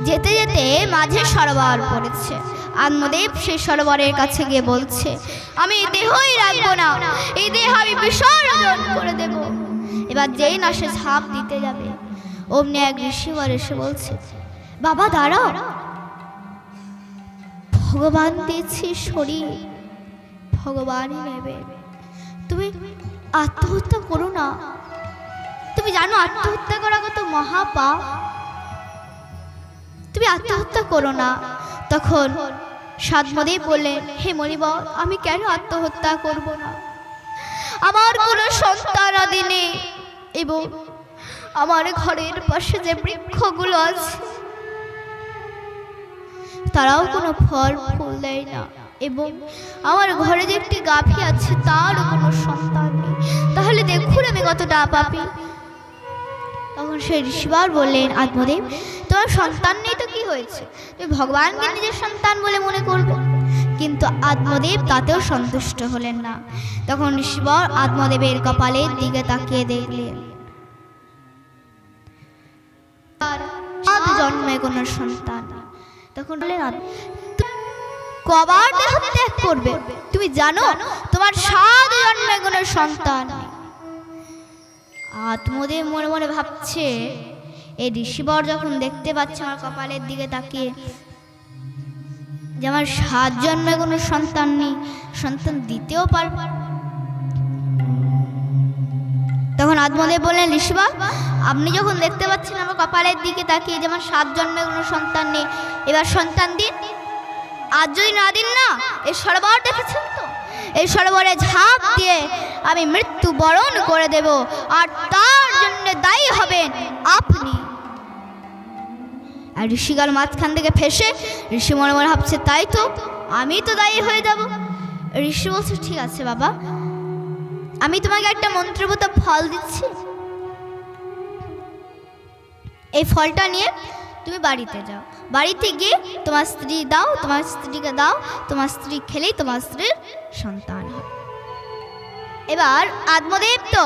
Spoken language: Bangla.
যেতে যেতে মাঝে সরোবর পড়েছে। আত্মদেব সেই সরোবরের কাছে গিয়ে বলছে, আমি এই দেহই রাখবো না, এই দেহ আমি বিসর্জন করে দেব। এবার যেই না সে ঝাঁপ দিতে যাবে, অমনি এক ঋষিবর এসে বলছে, বাবা দাঁড়াও, ভগবান দিয়েছে শরীর, ভগবানই নেবে, তুমি আত্মহত্যা করো না। তুমি জানো আত্মহত্যা করা কত মহাপাপ, তুমি আত্মহত্যা করো না। তখন সাধমদেব বললেন, হে মণিবর, আমি কেন আত্মহত্যা করব না? আমার কোনো সন্তান আদি নেই, এবং আমার ঘরের পাশে যে বৃক্ষগুলো আছে তারাও কোনো ফল ফুল দেয় না, এবং আমার ঘরে যে একটি গাভী আছে তারও কোনো সন্তান নেই। তাহলে দেখুন আমি কতটা পাপী। তখন সেই ঋষিবর বললেন, আত্মদেব, তোমার সন্তান নেই তো কি হয়েছে, তুমি ভগবানকে নিজের সন্তান বলে মনে করবে। কিন্তু আত্মদেব তাতেও সন্তুষ্ট হলেন না। তখন ঋষিবর আত্মদেবের কপালের দিকে তাকিয়ে দেখলেন, আর জন্মে কোনো সন্তান। তখন বললেন, কবার দেহ ত্যাগ করবে? তুমি জানো তোমার 7 জন্মে কোনো সন্তান নেই। আত্মদেব মনে মনে ভাবছে, এই ঋষিবর যখন দেখতে পাচ্ছে আমার কপালের দিকে তাকিয়ে যে আমার 7 জন্মে কোনো সন্তান নেই, সন্তান দিতেও পারবে। তখন আত্মদেব বললেন, ঋষিবর, আপনি যখন দেখতে পাচ্ছেন আমার কপালের দিকে তাকিয়ে যে আমার 7 জন্মে কোনো সন্তান নেই, এবার সন্তান দিন। আজ যদি না দিন না, এই সরোবর দেখেছেন তো, এই সরোবরে ঝাঁপ দিয়ে আমি মৃত্যু বরণ করে দেব, আর তার জন্য দায়ী হবেন আপনি। আর ঋষিকাল মাঝখান থেকে ফেসে ঋষি মনে মনে ভাবছে, তাই তো, আমি তো দায়ী হয়ে যাব। ঋষি বলছে, ঠিক আছে বাবা, আমি তোমাকে একটা মন্ত্রভূত ফল দিচ্ছি, এই ফলটা নিয়ে তুমি বাড়িতে যাও, বাড়িতে গিয়ে তোমার স্ত্রী দাও, তোমার স্ত্রীকে দাও, তোমার স্ত্রী খেলেই তোমার স্ত্রীর সন্তান হবে। এবার আত্মদেব তো